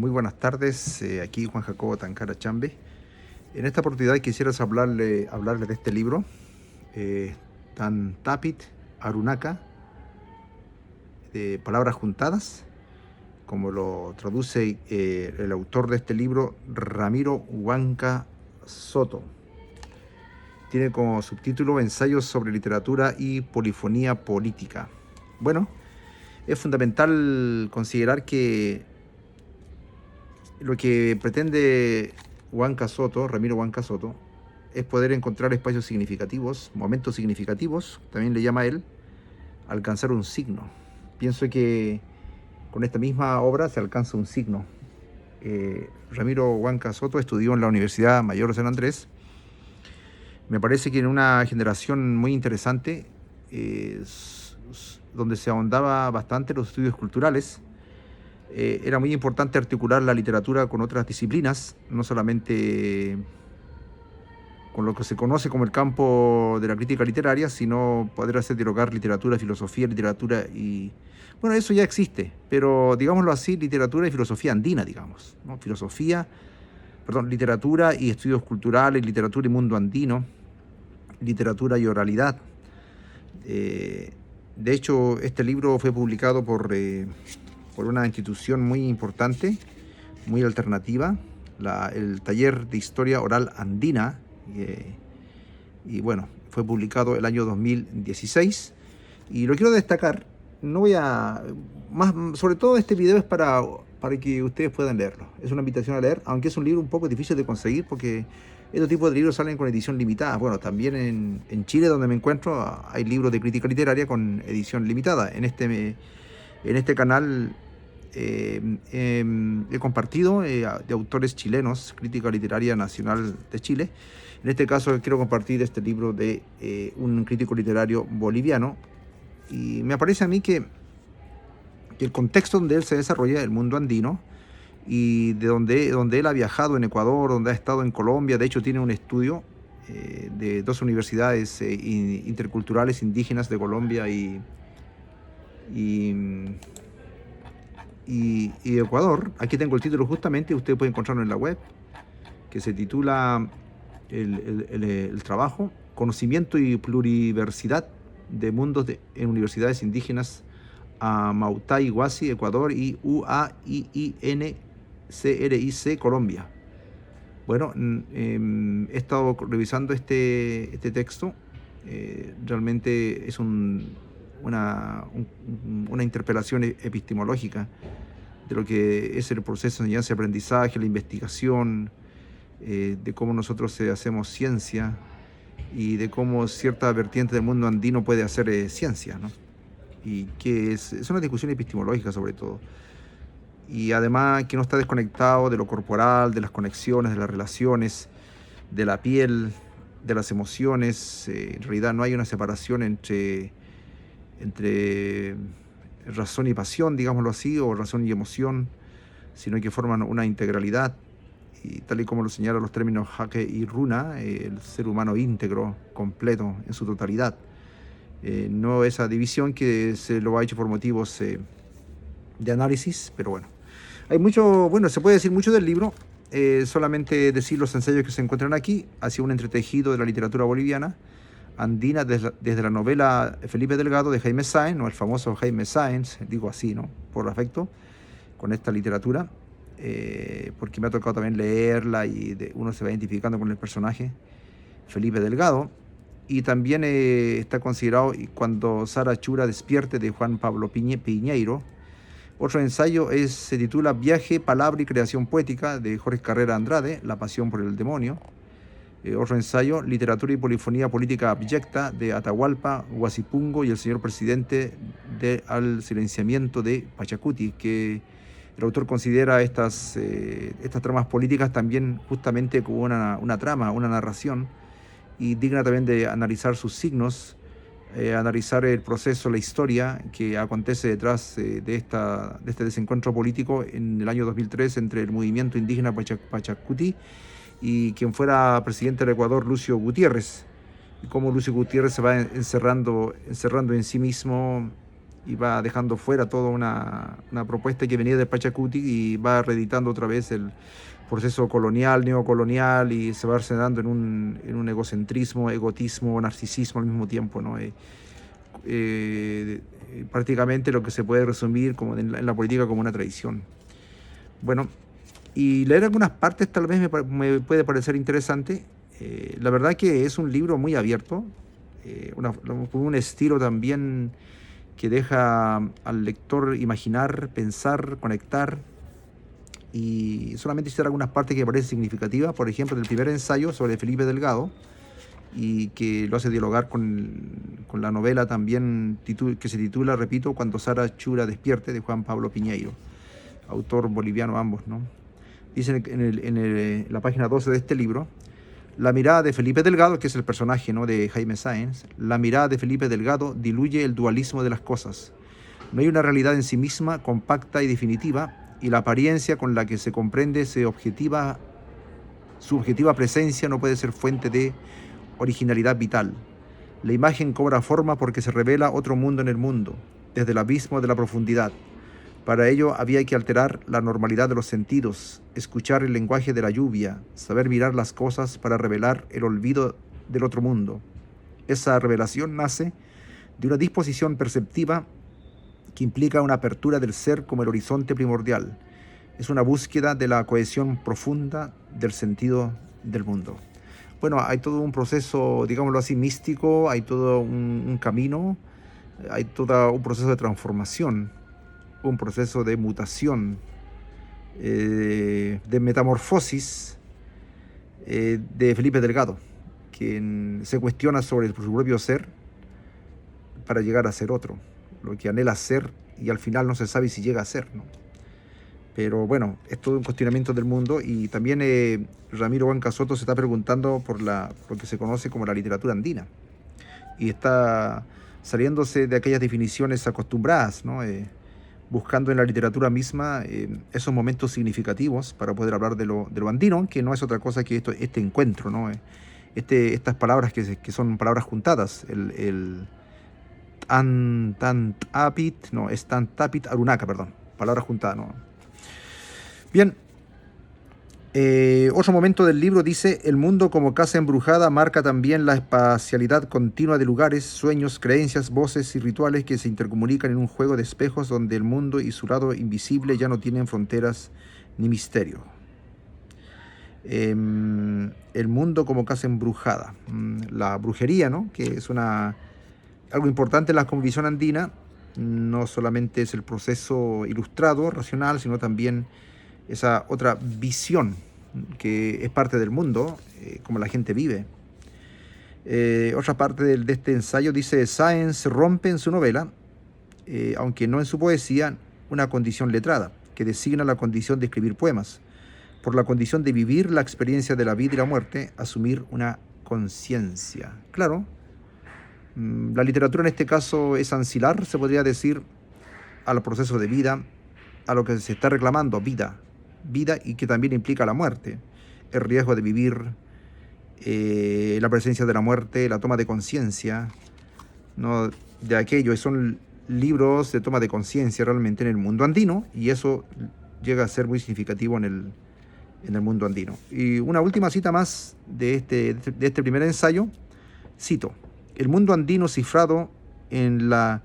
Muy buenas tardes, aquí Juan Jacobo Tancara Chambe. En esta oportunidad quisiera hablarle de este libro, Tan Tapit Arunaka, de Palabras Juntadas, como lo traduce el autor de este libro, Ramiro Huanca Soto. Tiene como subtítulo Ensayos sobre literatura y polifonía política. Bueno, es fundamental considerar que lo que pretende Ramiro Huanca Soto, es poder encontrar espacios significativos, momentos significativos, también le llama él, alcanzar un signo. Pienso que con esta misma obra se alcanza un signo. Ramiro Huanca Soto estudió en la Universidad Mayor de San Andrés. Me parece que en una generación muy interesante, donde se ahondaba bastante los estudios culturales, era muy importante articular la literatura con otras disciplinas, no solamente con lo que se conoce como el campo de la crítica literaria, sino poder hacer dialogar literatura, filosofía, literatura y... Bueno, eso ya existe, pero digámoslo así, literatura y filosofía andina, digamos, ¿no? Literatura y estudios culturales, literatura y mundo andino, literatura y oralidad. De hecho, este libro fue publicado por una institución muy importante, muy alternativa, el Taller de Historia Oral Andina, y bueno, fue publicado el año 2016, y lo quiero destacar. No voy a... sobre todo este video es para que ustedes puedan leerlo. Es una invitación a leer, aunque es un libro un poco difícil de conseguir porque estos tipos de libros salen con edición limitada. Bueno, también en Chile, donde me encuentro, hay libros de crítica literaria con edición limitada. En este canal he compartido de autores chilenos, Crítica Literaria Nacional de Chile. En este caso quiero compartir este libro de un crítico literario boliviano, y me parece a mí que el contexto donde él se desarrolla, el mundo andino, y de donde él ha viajado en Ecuador, donde ha estado en Colombia. De hecho tiene un estudio de dos universidades interculturales indígenas de Colombia y Ecuador. Aquí tengo el título justamente, usted puede encontrarlo en la web, que se titula el trabajo Conocimiento y Pluriversidad de Mundos en Universidades Indígenas a Mautay Huasi, Ecuador, y UAIINCRIC, Colombia. Bueno, he estado revisando este texto. Realmente es una interpelación epistemológica de lo que es el proceso de enseñanza y aprendizaje, la investigación, de cómo nosotros hacemos ciencia y de cómo cierta vertiente del mundo andino puede hacer ciencia, ¿no? Y que es una discusión epistemológica sobre todo. Y además que no está desconectado de lo corporal, de las conexiones, de las relaciones, de la piel, de las emociones. En realidad no hay una separación entre razón y pasión, digámoslo así, o razón y emoción, sino que forman una integralidad. Y tal y como lo señalan los términos Hake y Runa, el ser humano íntegro, completo, en su totalidad. No esa división que se lo ha hecho por motivos de análisis, pero bueno. Se puede decir mucho del libro, solamente decir los ensayos que se encuentran aquí, hacia un entretejido de la literatura boliviana, andina, desde la novela Felipe Delgado de Jaime Sáenz, ¿no? El famoso Jaime Sáenz, digo así, ¿no? Por afecto, con esta literatura. Porque me ha tocado también leerla y uno se va identificando con el personaje Felipe Delgado. Y también está considerado Cuando Sara Chura despierte, de Juan Pablo Piñeiro. Otro ensayo se titula Viaje, Palabra y Creación Poética, de Jorge Carrera Andrade, La Pasión por el Demonio. Otro ensayo, Literatura y Polifonía Política Abyecta, de Atahualpa Huasipungo y el señor presidente al silenciamiento de Pachacuti, que el autor considera estas tramas políticas también justamente como una trama, una narración, y digna también de analizar sus signos, analizar el proceso, la historia que acontece detrás de este desencuentro político en el año 2003 entre el movimiento indígena Pachacuti y quien fuera presidente del Ecuador, Lucio Gutiérrez, y cómo Lucio Gutiérrez se va encerrando en sí mismo y va dejando fuera toda una propuesta que venía del Pachacuti y va reeditando otra vez el proceso colonial, neocolonial, y se va arsenando en un egocentrismo, egotismo, narcisismo al mismo tiempo, ¿no? Prácticamente lo que se puede resumir como en la política como una traición. Bueno, y leer algunas partes tal vez me puede parecer interesante. La verdad que es un libro muy abierto, con un estilo también que deja al lector imaginar, pensar, conectar. Y solamente citar algunas partes que me parecen significativas, por ejemplo, del primer ensayo sobre Felipe Delgado, y que lo hace dialogar con la novela también que se titula, repito, Cuando Sara Chura despierte, de Juan Pablo Piñeiro, autor boliviano ambos, ¿no? Dice la página 12 de este libro: la mirada de Felipe Delgado, que es el personaje, ¿no?, de Jaime Sáenz, la mirada de Felipe Delgado diluye el dualismo de las cosas. No hay una realidad en sí misma, compacta y definitiva, y la apariencia con la que se comprende su objetiva presencia no puede ser fuente de originalidad vital. La imagen cobra forma porque se revela otro mundo en el mundo, desde el abismo de la profundidad. Para ello había que alterar la normalidad de los sentidos, escuchar el lenguaje de la lluvia, saber mirar las cosas para revelar el olvido del otro mundo. Esa revelación nace de una disposición perceptiva que implica una apertura del ser como el horizonte primordial. Es una búsqueda de la cohesión profunda del sentido del mundo. Bueno, hay todo un proceso, digámoslo así, místico, hay todo un camino, hay todo un proceso de transformación, un proceso de mutación, de metamorfosis de Felipe Delgado, quien se cuestiona sobre su propio ser para llegar a ser otro, lo que anhela ser y al final no se sabe si llega a ser, ¿no? Pero bueno, es todo un cuestionamiento del mundo, y también Ramiro Huanca Soto se está preguntando por lo que se conoce como la literatura andina, y está saliéndose de aquellas definiciones acostumbradas, ¿no? Buscando en la literatura misma esos momentos significativos para poder hablar de lo andino, que no es otra cosa que este encuentro, ¿no? Estas palabras que son palabras juntadas, el Antantapit, no, es Tantapit Arunaka, perdón, palabras juntadas, ¿no? Bien, otro momento del libro dice: el mundo como casa embrujada marca también la espacialidad continua de lugares, sueños, creencias, voces y rituales que se intercomunican en un juego de espejos donde el mundo y su lado invisible ya no tienen fronteras ni misterio. El mundo como casa embrujada. La brujería, ¿no?, que es algo importante en la cosmovisión andina. No solamente es el proceso ilustrado, racional, sino también esa otra visión que es parte del mundo, como la gente vive. Otra parte de este ensayo dice: Sáenz rompe en su novela, aunque no en su poesía, una condición letrada, que designa la condición de escribir poemas, por la condición de vivir la experiencia de la vida y la muerte, asumir una conciencia. Claro, la literatura en este caso es ancilar, se podría decir, al proceso de vida, a lo que se está reclamando, vida, y que también implica la muerte, el riesgo de vivir, la presencia de la muerte, la toma de conciencia, ¿no?, de aquello. Y son libros de toma de conciencia realmente en el mundo andino, y eso llega a ser muy significativo en el mundo andino. Y una última cita más de este primer ensayo. Cito: el mundo andino cifrado en la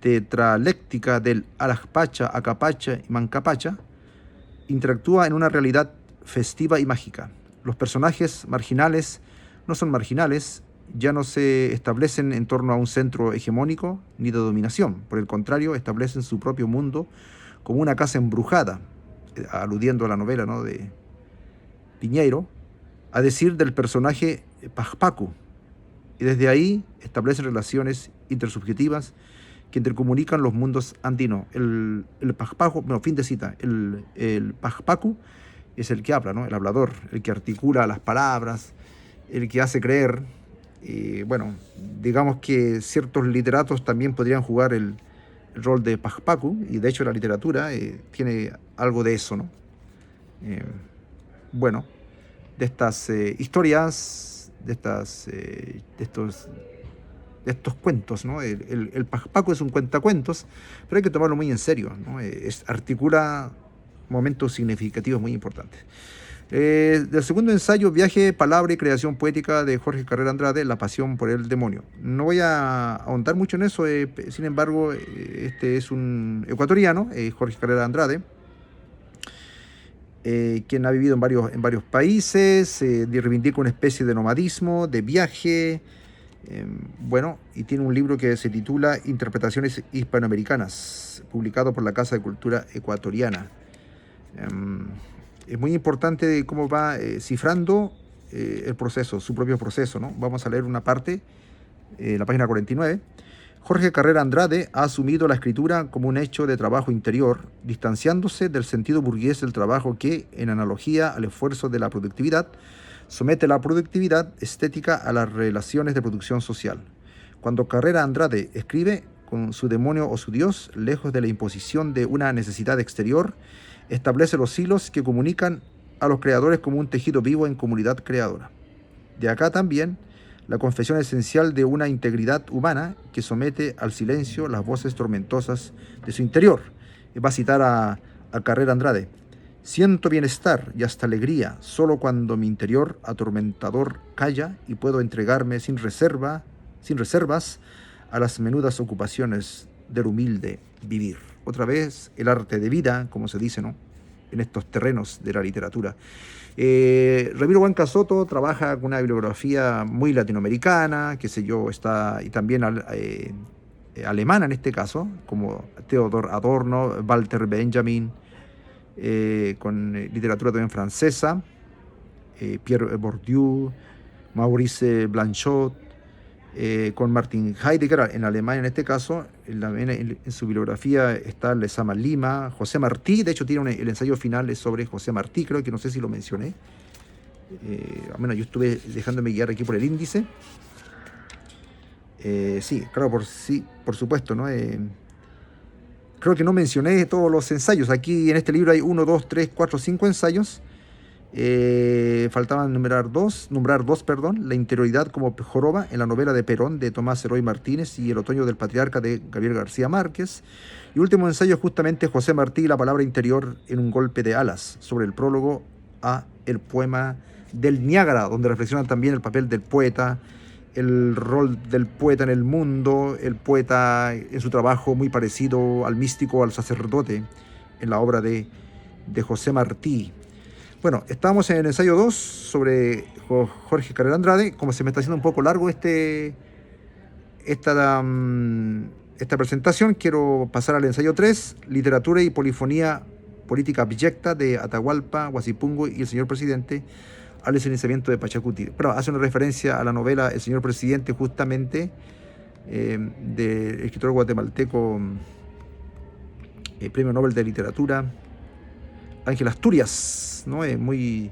tetraléctica del Alajpacha, Acapacha y Mancapacha interactúa en una realidad festiva y mágica. Los personajes marginales no son marginales, ya no se establecen en torno a un centro hegemónico ni de dominación. Por el contrario, establecen su propio mundo como una casa embrujada, aludiendo a la novela, ¿no?, de Piñeiro, a decir del personaje Pajpaku. Y desde ahí establecen relaciones intersubjetivas que intercomunican los mundos andinos. El Pajpaku, bueno, fin de cita, el Pajpaku es el que habla, ¿no?, el hablador, el que articula las palabras, el que hace creer. Bueno, digamos que ciertos literatos también podrían jugar el rol de Pajpaku, y de hecho la literatura tiene algo de eso, ¿no? Bueno, de estas historias, de estos estos cuentos, ¿no? El Paco es un cuentacuentos, pero hay que tomarlo muy en serio, ¿no? Articula momentos significativos muy importantes. Del segundo ensayo, Viaje, Palabra y Creación Poética, de Jorge Carrera Andrade, La pasión por el demonio. No voy a ahondar mucho en eso, sin embargo, este es un ecuatoriano, Jorge Carrera Andrade, quien ha vivido en varios países, reivindica una especie de nomadismo, de viaje, bueno, y tiene un libro que se titula Interpretaciones Hispanoamericanas, publicado por la Casa de Cultura Ecuatoriana. Es muy importante cómo va cifrando el proceso, su propio proceso, ¿no? Vamos a leer una parte, la página 49. Jorge Carrera Andrade ha asumido la escritura como un hecho de trabajo interior, distanciándose del sentido burgués del trabajo que, en analogía al esfuerzo de la productividad, somete la productividad estética a las relaciones de producción social. Cuando Carrera Andrade escribe con su demonio o su Dios, lejos de la imposición de una necesidad exterior, establece los hilos que comunican a los creadores como un tejido vivo en comunidad creadora. De acá también la confesión esencial de una integridad humana que somete al silencio las voces tormentosas de su interior. Va a citar a Carrera Andrade. Siento bienestar y hasta alegría solo cuando mi interior atormentador calla y puedo entregarme sin reservas a las menudas ocupaciones del humilde vivir. Otra vez, el arte de vida, como se dice, ¿no? En estos terrenos de la literatura. Ramiro Huanca Soto trabaja con una bibliografía muy latinoamericana, qué sé yo, y también alemana en este caso, como Theodor Adorno, Walter Benjamin, con literatura también francesa, Pierre Bourdieu, Maurice Blanchot, con Martin Heidegger en Alemania en este caso. En su bibliografía está Lezama Lima, José Martí, de hecho tiene el ensayo final es sobre José Martí, creo que no sé si lo mencioné, al menos yo estuve dejándome guiar aquí por el índice. Sí, claro, por supuesto, ¿no? Creo que no mencioné todos los ensayos. Aquí en este libro hay 1, 2, 3, 4, 5 ensayos. Faltaban nombrar dos, La interioridad como joroba, en la novela de Perón, de Tomás Eroy Martínez, y El otoño del patriarca, de Gabriel García Márquez. Y último ensayo, justamente, José Martí, La palabra interior en un golpe de alas, sobre el prólogo a el poema del Niágara, donde reflexionan también el papel del poeta, el rol del poeta en el mundo, el poeta en su trabajo muy parecido al místico, al sacerdote, en la obra de José Martí. Bueno, estamos en el ensayo 2 sobre Jorge Carrera Andrade. Como se me está haciendo un poco largo esta presentación, quiero pasar al ensayo 3, Literatura y Polifonía Política Abyecta, de Atahualpa, Huasipungo y el señor presidente, al deslizamiento de Pachacuti. Pero hace una referencia a la novela El señor presidente, justamente, del escritor guatemalteco, Premio Nobel de Literatura, Ángel Asturias, ¿no? Es muy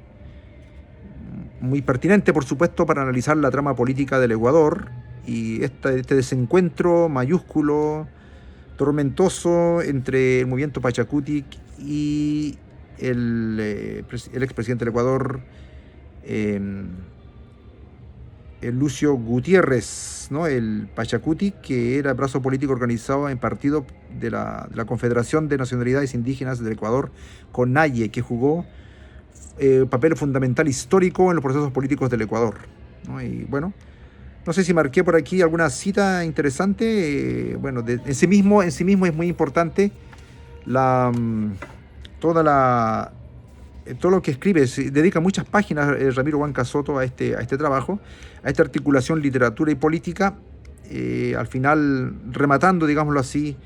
pertinente, por supuesto, para analizar la trama política del Ecuador y este desencuentro mayúsculo, tormentoso, entre el movimiento Pachacuti y el expresidente del Ecuador, el Lucio Gutiérrez, ¿no? El Pachacuti, que era el brazo político organizado en partido de la Confederación de Nacionalidades Indígenas del Ecuador, CONAIE, que jugó papel fundamental histórico en los procesos políticos del Ecuador, ¿no? Y bueno, no sé si marqué por aquí alguna cita interesante. Bueno, en sí mismo es muy importante todo lo que escribe. Se dedica muchas páginas Ramiro Huanca Soto a este trabajo, a esta articulación literatura y política, al final rematando, digámoslo así,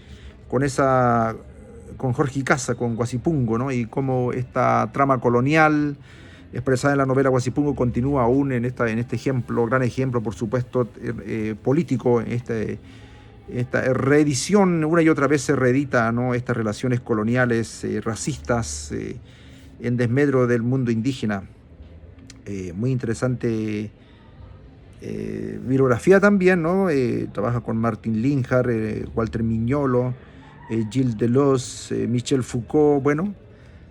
con Jorge Icaza, con Huasipungo, ¿no? Y cómo esta trama colonial expresada en la novela Huasipungo continúa aún en este ejemplo, gran ejemplo, por supuesto, político, esta reedición. Una y otra vez se reedita, ¿no? Estas relaciones coloniales, racistas, en desmedro del mundo indígena. Muy interesante bibliografía también, ¿no? Trabaja con Martin Linhart, Walter Mignolo, Gilles Deleuze, Michel Foucault. Bueno,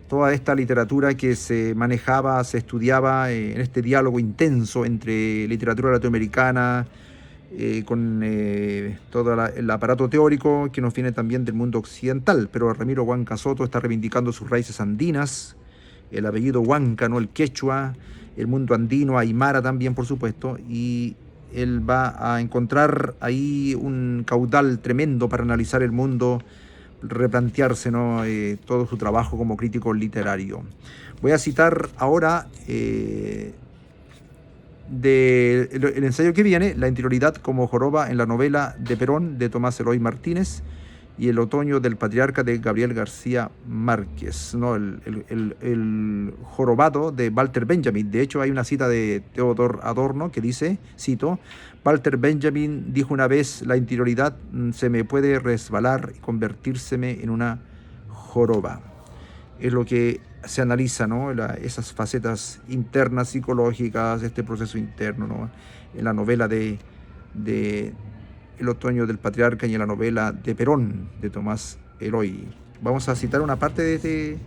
toda esta literatura que se manejaba, se estudiaba en este diálogo intenso entre literatura latinoamericana, con todo el aparato teórico que nos viene también del mundo occidental. Pero Ramiro Huanca Soto está reivindicando sus raíces andinas, el apellido Huanca, no el quechua, el mundo andino, aymara también, por supuesto, y él va a encontrar ahí un caudal tremendo para analizar el mundo, replantearse, ¿no? Todo su trabajo como crítico literario. Voy a citar ahora del ensayo que viene, La interioridad como joroba en la novela de Perón, de Tomás Eloy Martínez, y El otoño del patriarca, de Gabriel García Márquez, ¿no? El jorobado de Walter Benjamin. De hecho, hay una cita de Theodor Adorno que dice, cito, Walter Benjamin dijo una vez, la interioridad se me puede resbalar y convertírseme en una joroba. Es lo que se analiza, ¿no? Esas facetas internas, psicológicas, este proceso interno, ¿no? En la novela de El otoño del patriarca y en la novela de Perón, de Tomás Eloy. Vamos a citar una parte de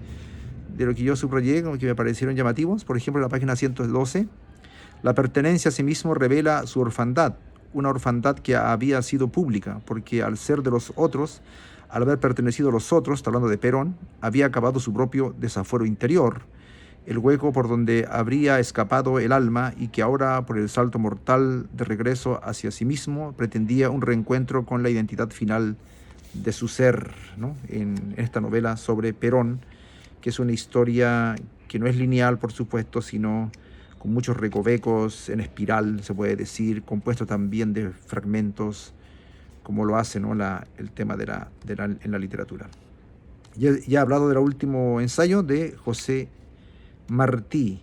lo que yo subrayé, que me parecieron llamativos. Por ejemplo, en la página 112, la pertenencia a sí mismo revela su orfandad, una orfandad que había sido pública, porque al ser de los otros, al haber pertenecido a los otros, está hablando de Perón, había acabado su propio desafuero interior, el hueco por donde habría escapado el alma y que ahora, por el salto mortal de regreso hacia sí mismo, pretendía un reencuentro con la identidad final de su ser, ¿no? En esta novela sobre Perón, que es una historia que no es lineal, por supuesto, sino con muchos recovecos en espiral, se puede decir, compuesto también de fragmentos, como lo hace, ¿no? El tema en la literatura. Ya he hablado del último ensayo de José Martí.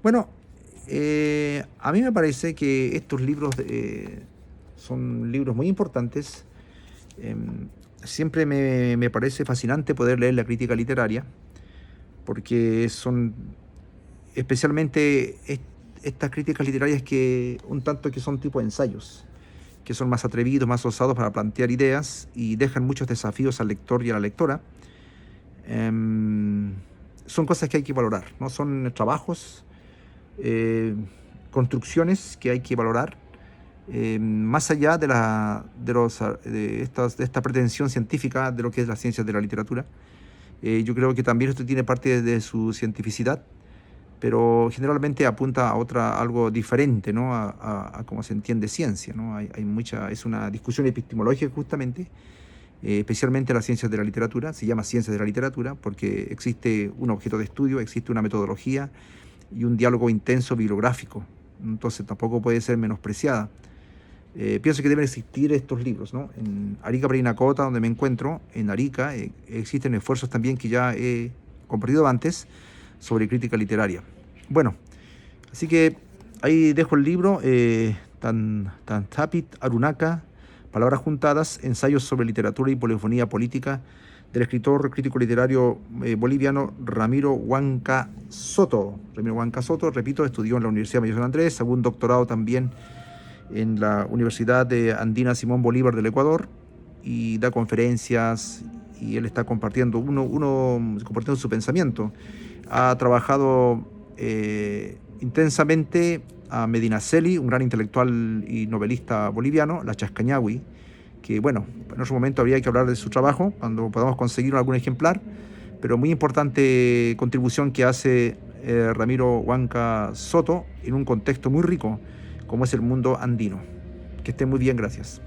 Bueno, a mí me parece que estos libros son libros muy importantes. Siempre me parece fascinante poder leer la crítica literaria, porque son especialmente estas críticas literarias que un tanto que son tipo ensayos, que son más atrevidos, más osados para plantear ideas y dejan muchos desafíos al lector y a la lectora. Son cosas que hay que valorar, ¿no? Son trabajos, construcciones que hay que valorar, más allá de esta pretensión científica de lo que es la ciencia de la literatura. Yo creo que también esto tiene parte de su cientificidad, pero generalmente apunta a algo diferente, ¿no? A cómo se entiende ciencia, ¿no? Es una discusión epistemológica justamente, especialmente las ciencias de la literatura. Se llama ciencias de la literatura porque existe un objeto de estudio, existe una metodología y un diálogo intenso bibliográfico, entonces tampoco puede ser menospreciada. Pienso que deben existir estos libros, ¿no? En Arica Parinacota, donde me encuentro, en Arica, existen esfuerzos también que ya he compartido antes sobre crítica literaria. Bueno, así que ahí dejo el libro, Tantapit Arunaka, Palabras juntadas, ensayos sobre literatura y polifonía política, del escritor crítico literario boliviano Ramiro Huanca Soto. Ramiro Huanca Soto, repito, estudió en la Universidad Mayor de San Andrés, sacó un doctorado también en la Universidad de Andina Simón Bolívar del Ecuador y da conferencias y él está compartiendo su pensamiento. Ha trabajado intensamente a Medinaceli, un gran intelectual y novelista boliviano, la Chascañahui, que bueno, en otro momento habría que hablar de su trabajo cuando podamos conseguir algún ejemplar, pero muy importante contribución que hace Ramiro Huanca Soto en un contexto muy rico como es el mundo andino. Que esté muy bien, gracias.